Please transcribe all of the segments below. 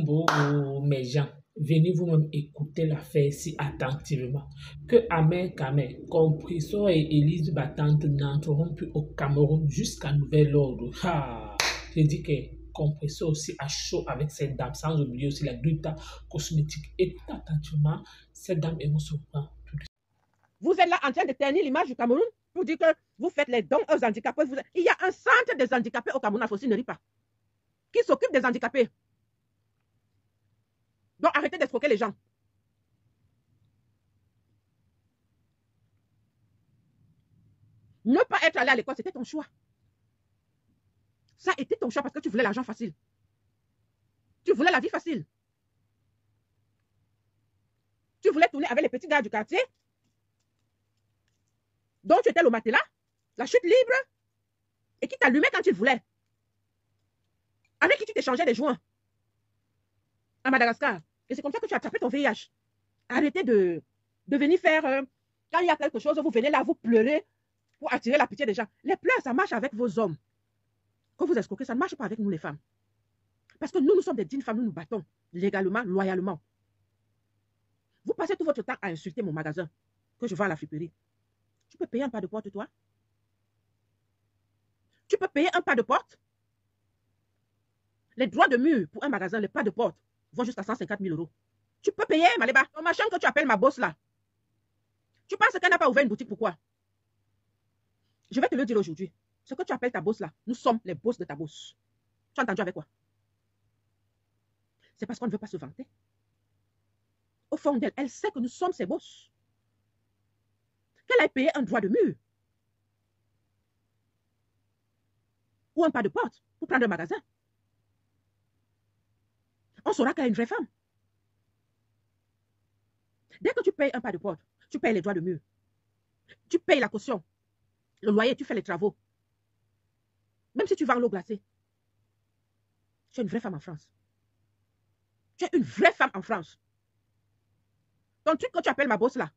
Bon, mes gens, venez vous-même écouter l'affaire si attentivement. Que Ahmed Kamer, Compressor et Élise Battante n'entreront plus au Cameroun jusqu'à nouvel ordre. Ah, je dis que Compressor aussi a chaud avec cette dame, sans oublier aussi la gluta cosmétique. Écoutez attentivement, cette dame est mon surprend. Vous êtes là en train de ternir l'image du Cameroun pour dire que vous faites les dons aux handicapés. Il y a un centre des handicapés au Cameroun, il ne rit pas, qui s'occupe des handicapés. Donc arrêtez d'escroquer les gens. Ne pas être allé à l'école, c'était ton choix. Ça a été ton choix parce que tu voulais l'argent facile. Tu voulais la vie facile. Tu voulais tourner avec les petits gars du quartier. Donc tu étais le matelas, la chute libre, et qui t'allumait quand tu voulais. Avec qui tu t'échangeais des joints. À Madagascar. Et c'est comme ça que tu as attrapé ton VIH. Arrêtez de venir faire... quand il y a quelque chose, vous venez là, vous pleurez pour attirer la pitié des gens. Les pleurs, ça marche avec vos hommes. Quand vous escroquez, ça ne marche pas avec nous les femmes. Parce que nous sommes des dignes femmes, nous nous battons légalement, loyalement. Vous passez tout votre temps à insulter mon magasin que je vends à la friperie. Tu peux payer un pas de porte, toi? Tu peux payer un pas de porte? Les droits de mur pour un magasin, les pas de porte, vont jusqu'à 150 000 €. Tu peux payer, Maléba. Ton machin que tu appelles ma boss là. Tu penses qu'elle n'a pas ouvert une boutique, pourquoi? Je vais te le dire aujourd'hui. Ce que tu appelles ta boss là, nous sommes les boss de ta boss. Tu as entendu avec quoi? C'est parce qu'on ne veut pas se vanter. Au fond d'elle, elle sait que nous sommes ses boss. Qu'elle ait payé un droit de mur. Ou un pas de porte pour prendre un magasin. On saura qu'elle est une vraie femme. Dès que tu payes un pas de porte, tu payes les droits de mur. Tu payes la caution. Le loyer, tu fais les travaux. Même si tu vends l'eau glacée. Tu es une vraie femme en France. Tu es une vraie femme en France. Ton truc que tu appelles ma boss là,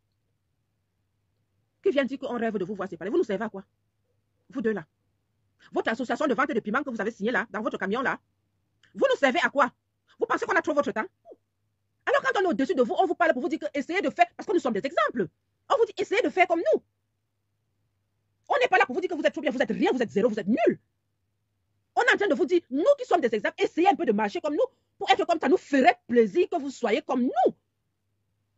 qui vient dire qu'on rêve de vous voir séparer, vous nous servez à quoi? Vous deux là. Votre association de vente de piment que vous avez signé là, dans votre camion là, vous nous servez à quoi? Vous pensez qu'on a trop votre temps? Alors quand on est au-dessus de vous, on vous parle pour vous dire que essayez de faire, parce que nous sommes des exemples. On vous dit essayez de faire comme nous. On n'est pas là pour vous dire que vous êtes trop bien, vous êtes rien, vous êtes zéro, vous êtes nul. On est en train de vous dire, nous qui sommes des exemples, essayez un peu de marcher comme nous, pour être comme ça, nous ferait plaisir que vous soyez comme nous.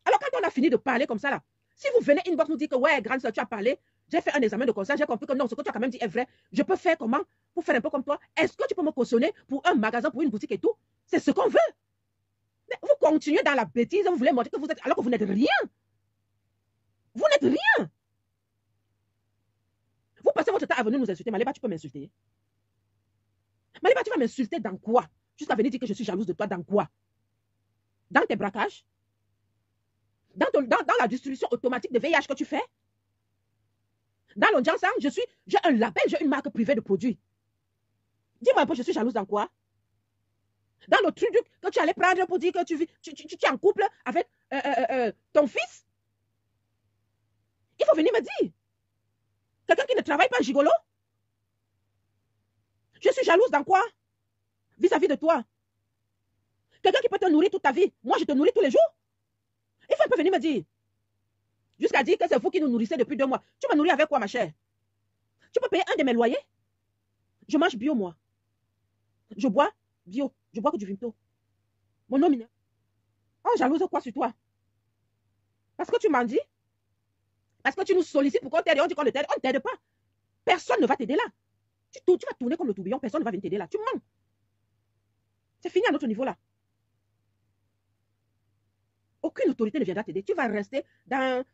Alors quand on a fini de parler comme ça là, si vous venez inbox nous dire que ouais, grande soeur, tu as parlé, j'ai fait un examen de conscience, j'ai compris que non, ce que tu as quand même dit est vrai, je peux faire comment pour faire un peu comme toi? Est-ce que tu peux me cautionner pour un magasin, pour une boutique et tout? C'est ce qu'on veut. Mais vous continuez dans la bêtise, vous voulez montrer que vous êtes, alors que vous n'êtes rien. Vous n'êtes rien. Vous passez votre temps à venir nous insulter. Maléba, tu peux m'insulter. Maléba, tu vas m'insulter dans quoi? Jusqu'à venir dire que je suis jalouse de toi, dans quoi? Dans tes braquages? Dans la distribution automatique de VIH que tu fais? Dans l'audience, j'ai un label, j'ai une marque privée de produits. Dis-moi un peu, je suis jalouse dans quoi? Dans le truc que tu allais prendre pour dire que tu es en couple avec ton fils? Il faut venir me dire. Quelqu'un qui ne travaille pas, gigolo? Je suis jalouse dans quoi? Vis-à-vis de toi. Quelqu'un qui peut te nourrir toute ta vie. Moi, je te nourris tous les jours. Il faut un peu venir me dire. Jusqu'à dire que c'est vous qui nous nourrissez depuis 2 mois. Tu me nourris avec quoi, ma chère? Tu peux payer un de mes loyers? Je mange bio, moi. Je bois bio. Je bois que du Vimto. Mon nom mineur. On jalouse quoi sur toi? Parce que tu m'en dis? Parce que tu nous sollicites pour qu'on t'aide et on dit qu'on ne t'aide. On ne t'aide pas. Personne ne va t'aider là. Tu vas tourner comme le tourbillon. Personne ne va venir t'aider là. Tu mens. C'est fini à notre niveau là. Aucune autorité ne viendra t'aider. Tu vas rester dans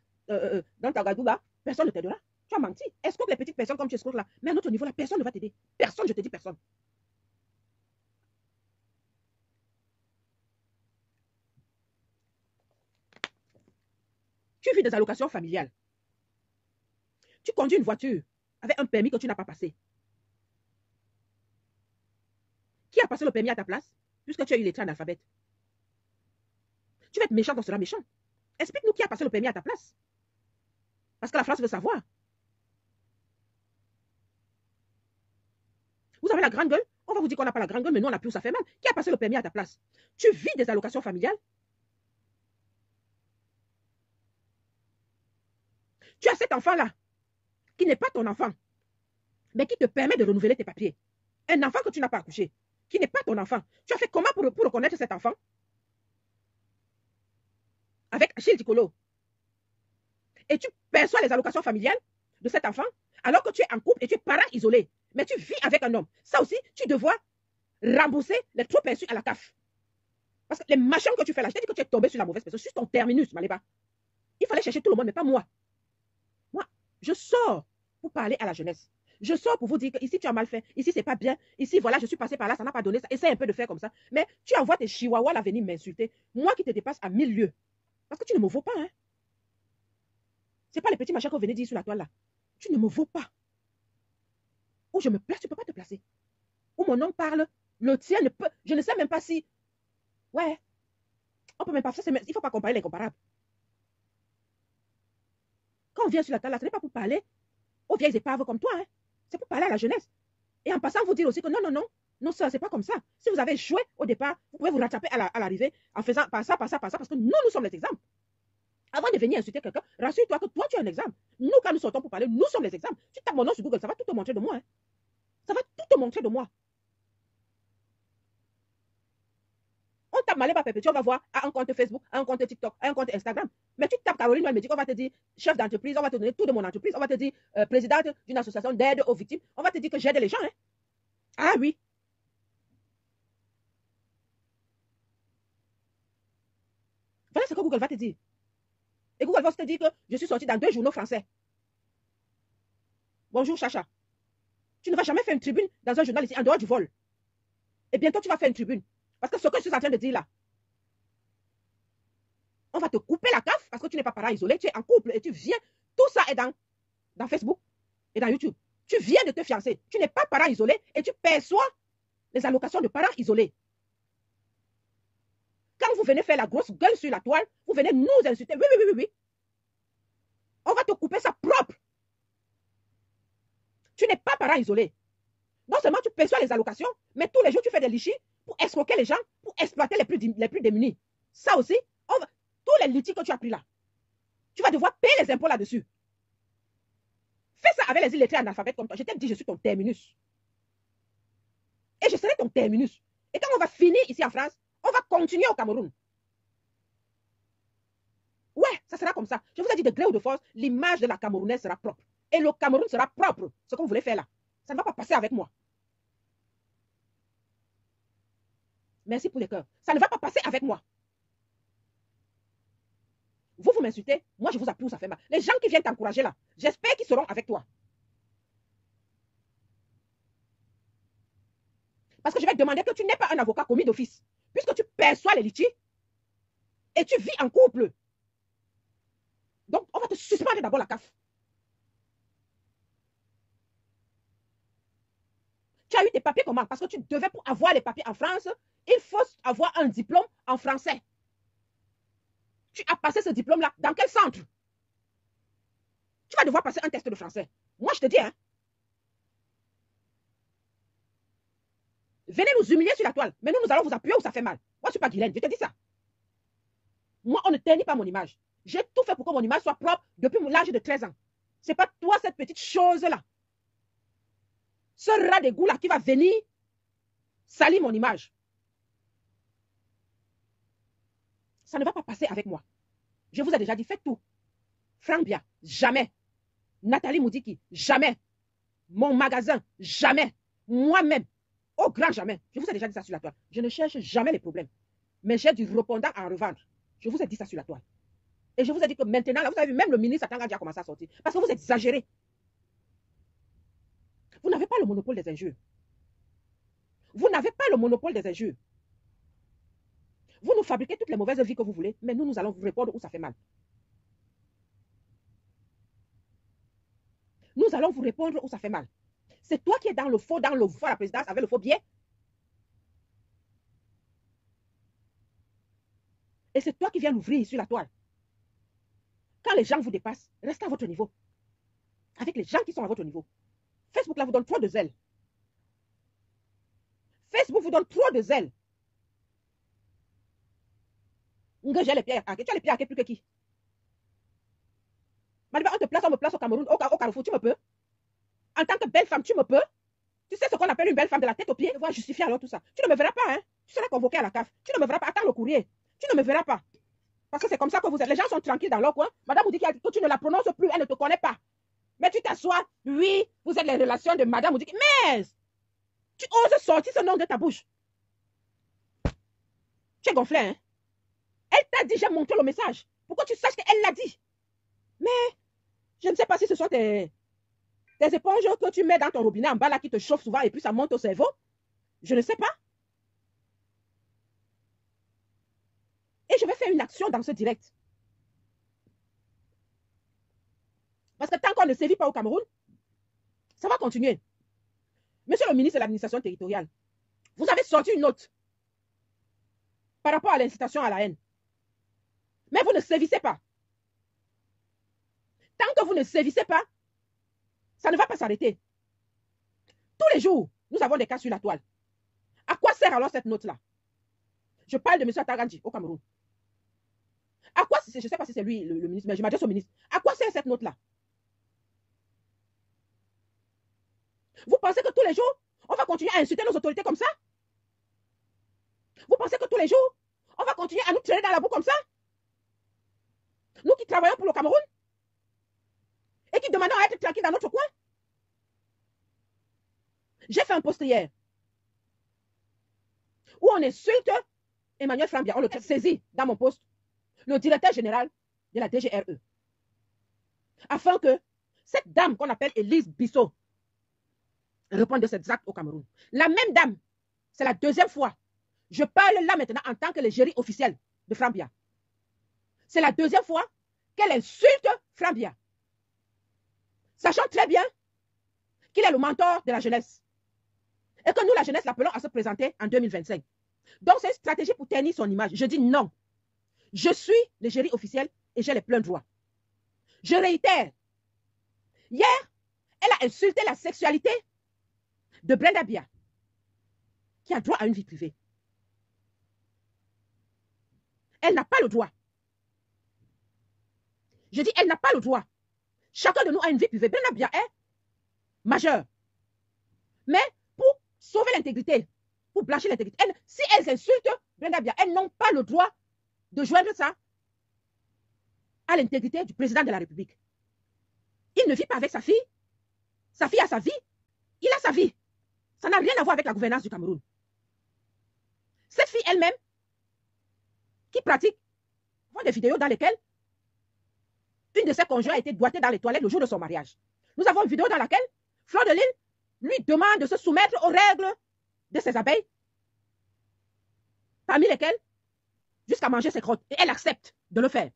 ta gadou là. Personne ne t'aidera. Tu as menti. Escroque les petites personnes comme tu escroques là. Mais à notre niveau là, personne ne va t'aider. Personne, je te dis personne. Tu vis des allocations familiales. Tu conduis une voiture avec un permis que tu n'as pas passé. Qui a passé le permis à ta place? Puisque tu as eu les traits analphabètes. Tu vas être méchant, on sera méchant. Explique-nous qui a passé le permis à ta place. Parce que la France veut savoir. Vous avez la grande gueule. On va vous dire qu'on n'a pas la grande gueule, mais nous, on a plus où ça fait mal. Qui a passé le permis à ta place? Tu vis des allocations familiales? Tu as cet enfant-là, qui n'est pas ton enfant, mais qui te permet de renouveler tes papiers. Un enfant que tu n'as pas accouché, qui n'est pas ton enfant. Tu as fait comment pour reconnaître cet enfant? Avec Achille Ticolo. Et tu perçois les allocations familiales de cet enfant, alors que tu es en couple et tu es parent isolé. Mais tu vis avec un homme. Ça aussi, tu devras rembourser les trop perçus à la CAF. Parce que les machins que tu fais là, je t'ai dit que tu es tombé sur la mauvaise personne, sur ton terminus, Maléba. Il fallait chercher tout le monde, mais pas moi. Moi, je sors pour parler à la jeunesse. Je sors pour vous dire que ici tu as mal fait, ici c'est pas bien, ici voilà, je suis passé par là, ça n'a pas donné ça. Essaye un peu de faire comme ça. Mais tu envoies tes chihuahuas là venir m'insulter. Moi qui te dépasse à 1000 lieues. Parce que tu ne me vaux pas, hein. C'est pas les petits machins que vous venez dire sur la toile là. Tu ne me vaux pas. Ou je me place, tu ne peux pas te placer. Ou mon nom parle, le tien ne peut. Je ne sais même pas si. Ouais. On peut même pas. Il ne faut pas comparer les comparables. Quand on vient sur la table là, ce n'est pas pour parler aux vieilles épaves comme toi, hein. C'est pour parler à la jeunesse. Et en passant, vous dire aussi que non, non, non. Non, ça, c'est pas comme ça. Si vous avez échoué au départ, vous pouvez vous rattraper à l'arrivée en faisant par ça, parce que nous sommes les exemples. Avant de venir insulter quelqu'un, rassure-toi que toi, tu es un exemple. Nous, quand nous sortons pour parler, nous sommes les exemples. Tu tapes mon nom sur Google, ça va tout te montrer de moi, hein. Ça va tout te montrer de moi. On tape Maléba Perpétuel, on va voir à un compte Facebook, à un compte TikTok, à un compte Instagram. Mais tu tapes Caroline Médic, on va te dire chef d'entreprise, on va te donner tout de mon entreprise, on va te dire présidente d'une association d'aide aux victimes, on va te dire que j'aide les gens, hein. Ah oui. Voilà ce que Google va te dire. Et Google va te dire que je suis sorti dans 2 journaux français. Bonjour Chacha. Tu ne vas jamais faire une tribune dans un journal ici, en dehors du vol. Et bientôt, tu vas faire une tribune. Parce que ce que je suis en train de dire là, on va te couper la CAF parce que tu n'es pas parent isolé, tu es en couple et tu viens. Tout ça est dans Facebook et dans YouTube. Tu viens de te fiancer. Tu n'es pas parent isolé et tu perçois les allocations de parents isolés. Quand vous venez faire la grosse gueule sur la toile, vous venez nous insulter. Oui, oui, oui, oui. On va te couper ça propre. Tu n'es pas parent isolé. Non seulement tu perçois les allocations, mais tous les jours tu fais des lichis pour escroquer les gens, pour exploiter les plus démunis. Ça aussi, tous les litiges que tu as pris là, tu vas devoir payer les impôts là-dessus. Fais ça avec les illettrés analphabètes comme toi. Je t'ai dit, je suis ton terminus. Et je serai ton terminus. Et quand on va finir ici en France, on va continuer au Cameroun. Ouais, ça sera comme ça. Je vous ai dit de gré ou de force, l'image de la Camerounaise sera propre. Et le Cameroun sera propre. Ce que vous voulez faire là, ça ne va pas passer avec moi. Merci pour les cœurs. Ça ne va pas passer avec moi. Vous m'insultez, moi je vous appuie où ça fait mal. Les gens qui viennent t'encourager là, j'espère qu'ils seront avec toi. Parce que je vais te demander que tu n'es pas un avocat commis d'office, puisque tu perçois les litiges et tu vis en couple. Donc, on va te suspendre d'abord la CAF. Tu as eu tes papiers comment? Parce que tu devais, pour avoir les papiers en France, il faut avoir un diplôme en français. Tu as passé ce diplôme-là dans quel centre? Tu vas devoir passer un test de français. Moi, je te dis, hein. Venez nous humilier sur la toile. Mais nous allons vous appuyer où ça fait mal. Moi, je ne suis pas Guylaine, je te dis ça. Moi, on ne ternit pas mon image. J'ai tout fait pour que mon image soit propre depuis l'âge de 13 ans. Ce n'est pas toi, cette petite chose-là. Ce rat d'égout là qui va venir salir mon image. Ça ne va pas passer avec moi. Je vous ai déjà dit, faites tout. Franck Bia, jamais. Nathalie Moudiki, jamais. Mon magasin, jamais. Moi-même, au grand jamais. Je vous ai déjà dit ça sur la toile. Je ne cherche jamais les problèmes. Mais j'ai du répondant à en revendre. Je vous ai dit ça sur la toile. Et je vous ai dit que maintenant, là, vous avez vu, même le ministre Atanga a commencé à sortir. Parce que vous exagérez. Vous n'avez pas le monopole des injures. Vous n'avez pas le monopole des injures. Vous nous fabriquez toutes les mauvaises vies que vous voulez, mais nous allons vous répondre où ça fait mal. Nous allons vous répondre où ça fait mal. C'est toi qui es dans le faux à la présidence avec le faux biais. Et c'est toi qui viens l'ouvrir sur la toile. Quand les gens vous dépassent, restez à votre niveau. Avec les gens qui sont à votre niveau. Facebook là vous donne trop de zèle. Facebook vous donne trop de zèle. J'ai les pieds à. Tu as les pieds à plus que qui? Madiba, on te place, on me place au Cameroun, au Carrefour, tu me peux? En tant que belle femme, tu me peux? Tu sais ce qu'on appelle une belle femme de la tête aux pieds? Devoir justifier alors tout ça. Tu ne me verras pas, hein? Tu seras convoqué à la CAF. Tu ne me verras pas. Attends le courrier. Tu ne me verras pas. Parce que c'est comme ça que vous êtes. Les gens sont tranquilles dans leur coin. Madame vous dit que tu ne la prononces plus, elle ne te connaît pas. Mais tu t'assois, oui, vous êtes les relations de Madame vous dit. Mais tu oses sortir ce nom de ta bouche. Tu es gonflé, hein? Elle t'a dit, j'ai montré le message. Pourquoi tu saches qu'elle l'a dit? Mais je ne sais pas si ce sont tes éponges que tu mets dans ton robinet en bas là qui te chauffent souvent et puis ça monte au cerveau. Je ne sais pas. Et je vais faire une action dans ce direct. Parce que tant qu'on ne sévit pas au Cameroun, ça va continuer. Monsieur le ministre de l'administration territoriale, vous avez sorti une note par rapport à l'incitation à la haine. Mais vous ne sévissez pas. Tant que vous ne sévissez pas, ça ne va pas s'arrêter. Tous les jours, nous avons des cas sur la toile. À quoi sert alors cette note-là? Je parle de M. Atagandji au Cameroun. À quoi, je ne sais pas si c'est lui le ministre, mais je m'adresse au ministre. À quoi sert cette note-là? Vous pensez que tous les jours, on va continuer à insulter nos autorités comme ça? Vous pensez que tous les jours, on va continuer à nous traîner dans la boue comme ça? Nous qui travaillons pour le Cameroun et qui demandons à être tranquilles dans notre coin? J'ai fait un post hier où on insulte Emmanuel Frambia. On le saisit dans mon post, le directeur général de la DGRE, afin que cette dame qu'on appelle Élise Bissot réponde de ces actes au Cameroun. La même dame, c'est la deuxième fois. Je parle là maintenant en tant que l'égérie officielle de Frambia. C'est la deuxième fois qu'elle insulte Frambia, sachant très bien qu'il est le mentor de la jeunesse. Et que nous, la jeunesse, l'appelons à se présenter en 2025. Donc, c'est une stratégie pour ternir son image. Je dis non. Je suis l'égérie officielle et j'ai les pleins droits. Je réitère. Hier, elle a insulté la sexualité de Brenda Bia, qui a droit à une vie privée. Elle n'a pas le droit. Je dis, elle n'a pas le droit. Chacun de nous a une vie privée. Brenda Bia est majeure. Mais pour sauver l'intégrité, pour blanchir l'intégrité, si elles insultent Brenda Bia, elles n'ont pas le droit de joindre ça à l'intégrité du président de la République. Il ne vit pas avec sa fille. Sa fille a sa vie. Il a sa vie. Ça n'a rien à voir avec la gouvernance du Cameroun. Cette fille elle-même, qui pratique, voit des vidéos dans lesquelles une de ses conjoints a été doigtée dans les toilettes le jour de son mariage. Nous avons une vidéo dans laquelle Fleur de Lille lui demande de se soumettre aux règles de ses abeilles, parmi lesquelles jusqu'à manger ses crottes. Et elle accepte de le faire.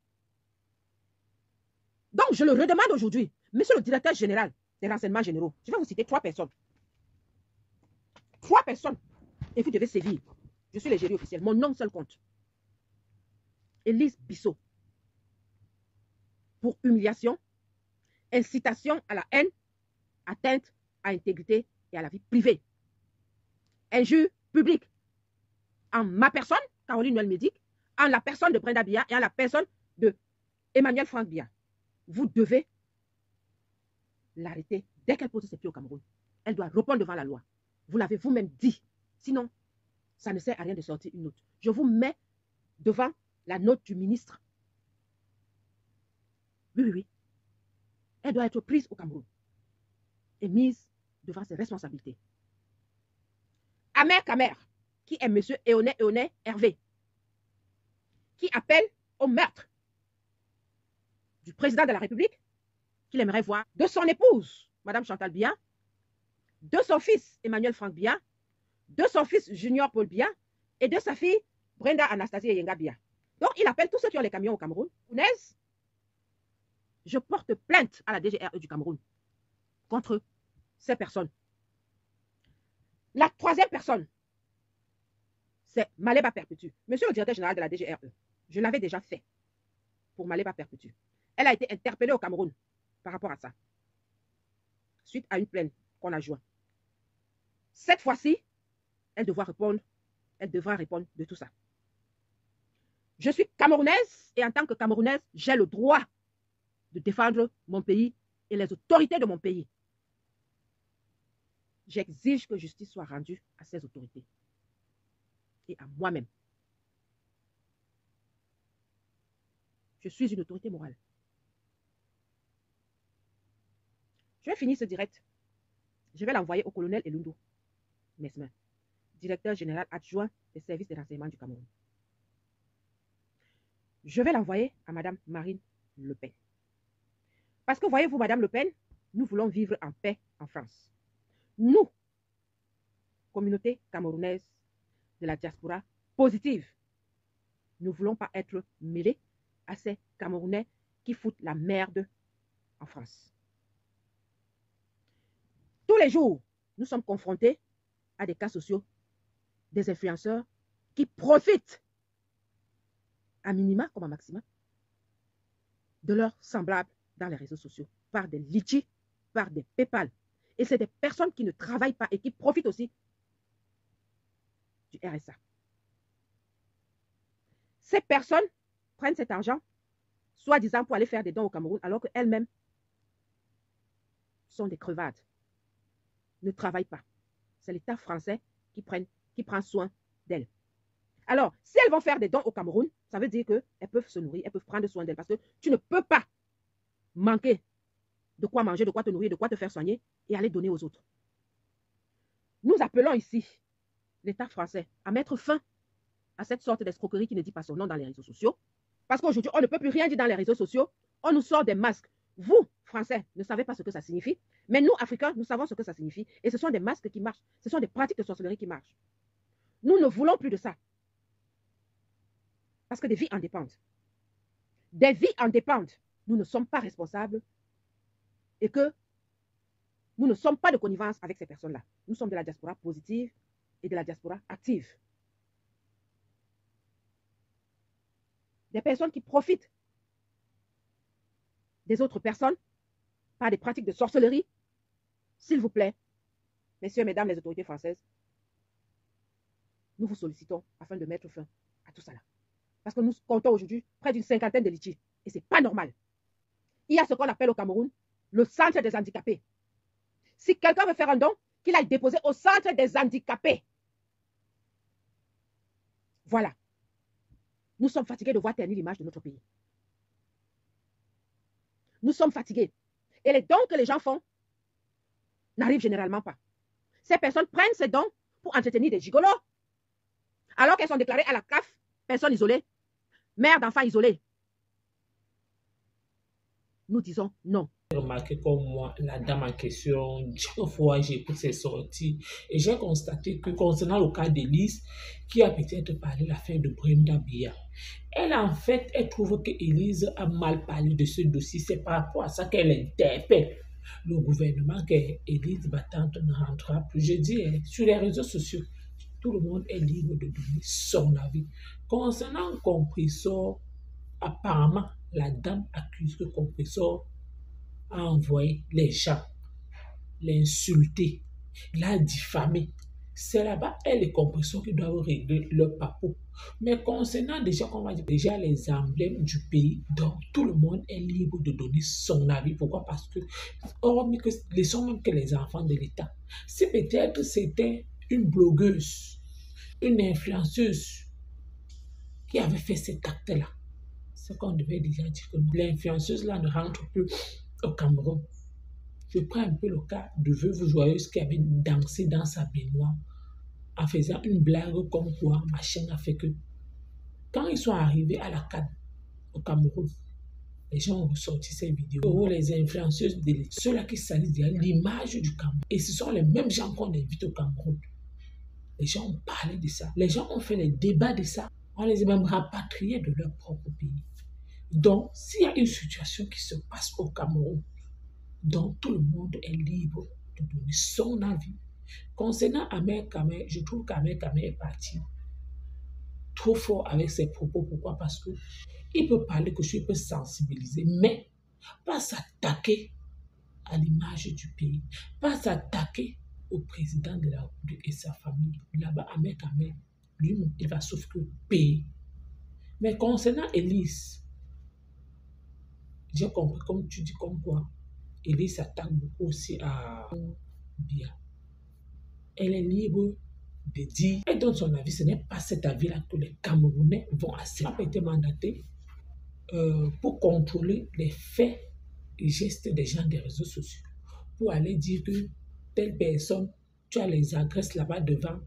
Donc, je le redemande aujourd'hui, monsieur le directeur général des renseignements généraux, je vais vous citer 3 personnes. 3 personnes. Et vous devez sévir. Je suis l'égérie officielle. Mon nom seul compte. Élise Bissot. Pour humiliation, incitation à la haine, atteinte à l'intégrité et à la vie privée. Injure publique. En ma personne, Caroline Noël Médic, en la personne de Brenda Bia et en la personne de Emmanuel Frank Bia. Vous devez l'arrêter dès qu'elle pose ses pieds au Cameroun. Elle doit répondre devant la loi. Vous l'avez vous-même dit. Sinon, ça ne sert à rien de sortir une note. Je vous mets devant la note du ministre. Oui. Elle doit être prise au Cameroun et mise devant ses responsabilités. Amer Kamer, qui est M. Eoné Hervé, qui appelle au meurtre du président de la République, qu'il aimerait voir, de son épouse, Mme Chantal Bia, de son fils, Emmanuel Frank Bia, de son fils, Junior Paul Bia, et de sa fille, Brenda Anastasie Yenga Bia. Donc, il appelle tous ceux qui ont les camions au Cameroun. Je porte plainte à la DGRE du Cameroun contre ces personnes. La troisième personne, c'est Maléba Perpétue. Monsieur le directeur général de la DGRE, je l'avais déjà fait pour Maléba Perpétue. Elle a été interpellée au Cameroun par rapport à ça, suite à une plainte qu'on a jointe. Cette fois-ci, elle devra répondre de tout ça. Je suis camerounaise et en tant que camerounaise, j'ai le droit de défendre mon pays et les autorités de mon pays. J'exige que justice soit rendue à ces autorités et à moi-même. Je suis une autorité morale. Je vais finir ce direct. Je vais l'envoyer au colonel Elundu Mesmin, directeur général adjoint des services de renseignement du Cameroun. Je vais l'envoyer à Madame Marine Le Pen. Parce que voyez-vous, Madame Le Pen, nous voulons vivre en paix en France. Nous, communauté camerounaise de la diaspora positive, nous ne voulons pas être mêlés à ces Camerounais qui foutent la merde en France. Tous les jours, nous sommes confrontés à des cas sociaux, des influenceurs qui profitent à minima comme à maxima de leurs semblables dans les réseaux sociaux, par des Litchi, par des PayPal. Et c'est des personnes qui ne travaillent pas et qui profitent aussi du RSA. Ces personnes prennent cet argent, soi-disant pour aller faire des dons au Cameroun, alors qu'elles-mêmes sont des crevades, ne travaillent pas. C'est l'État français qui prend soin d'elles. Alors, si elles vont faire des dons au Cameroun, ça veut dire qu'elles peuvent se nourrir, elles peuvent prendre soin d'elles, parce que tu ne peux pas manquer de quoi manger, de quoi te nourrir, de quoi te faire soigner et aller donner aux autres. Nous appelons ici l'État français à mettre fin à cette sorte d'escroquerie qui ne dit pas son nom dans les réseaux sociaux. Parce qu'aujourd'hui, on ne peut plus rien dire dans les réseaux sociaux. On nous sort des masques. Vous, Français, ne savez pas ce que ça signifie. Mais nous, Africains, nous savons ce que ça signifie. Et ce sont des masques qui marchent. Ce sont des pratiques de sorcellerie qui marchent. Nous ne voulons plus de ça. Parce que des vies en dépendent. Des vies en dépendent. Nous ne sommes pas responsables et que nous ne sommes pas de connivence avec ces personnes-là. Nous sommes de la diaspora positive et de la diaspora active. Des personnes qui profitent des autres personnes par des pratiques de sorcellerie, s'il vous plaît, messieurs, mesdames, les autorités françaises, nous vous sollicitons afin de mettre fin à tout ça là. Parce que nous comptons aujourd'hui près d'une cinquantaine de litiges et ce n'est pas normal. Il y a ce qu'on appelle au Cameroun le centre des handicapés. Si quelqu'un veut faire un don, qu'il aille déposer au centre des handicapés. Voilà. Nous sommes fatigués de voir ternir l'image de notre pays. Nous sommes fatigués. Et les dons que les gens font n'arrivent généralement pas. Ces personnes prennent ces dons pour entretenir des gigolos. Alors qu'elles sont déclarées à la CAF, personnes isolées, mères d'enfants isolés. Nous disons non. Remarqué comme moi, la dame en question, chaque fois j'écoute ses sorties et j'ai constaté que concernant le cas d'Élise, qui a peut-être parlé de l'affaire de Brenda Biya, elle en fait, elle trouve que Élise a mal parlé de ce dossier. C'est par rapport à ça qu'elle interpelle le gouvernement qu'Élise Battante ne rentrera plus. Je dis, sur les réseaux sociaux, tout le monde est libre de donner son avis. Concernant Compressor, apparemment, la dame accuse que Compressor a envoyé les gens, l'insulter, la diffamer. C'est là-bas, et les Compressors qui doivent régler leur papou. Mais concernant déjà, on va dire, déjà les emblèmes du pays, donc tout le monde est libre de donner son avis. Pourquoi? Parce que, hormis que les sont même que les enfants de l'État, si peut-être c'était une blogueuse, une influenceuse qui avait fait cet acte-là, c'est qu'on devait déjà dire que l'influenceuse-là ne rentre plus au Cameroun. Je prends un peu le cas de Veuve Joyeuse qui avait dansé dans sa baignoire en faisant une blague comme quoi machin a fait que quand ils sont arrivés à la CAN au Cameroun, les gens ont ressorti ces vidéos. Oh, les influenceuses, ceux-là qui salissent l'image du Cameroun. Et ce sont les mêmes gens qu'on invite au Cameroun. Les gens ont parlé de ça. Les gens ont fait les débats de ça. On les a même rapatriés de leur propre pays. Donc, s'il y a une situation qui se passe au Cameroun, dont tout le monde est libre de donner son avis. Concernant Ahmed Kamé, je trouve qu'Ahmed Kamé est parti trop fort avec ses propos. Pourquoi? Parce qu'il peut parler que je peux sensibiliser, mais pas s'attaquer à l'image du pays, pas s'attaquer au président de la République et sa famille. Là-bas, Ahmed Kamel, lui, il va sauf que payer. Mais concernant Élise, j'ai compris, comme tu dis, comme quoi, Élise s'attaque beaucoup aussi à Biya. Elle est libre de dire, elle donne son avis. Ce n'est pas cet avis-là que les Camerounais vont accepter. Elle a été mandatée pour contrôler les faits et gestes des gens des réseaux sociaux. Pour aller dire que telle personne, tu as les agresses là-bas devant.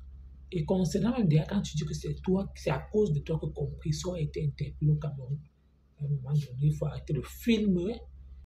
Et concernant même déjà, quand tu dis que c'est toi, c'est à cause de toi que Compressor a été interpellé au Cameroun. À un moment donné, il faut arrêter de filmer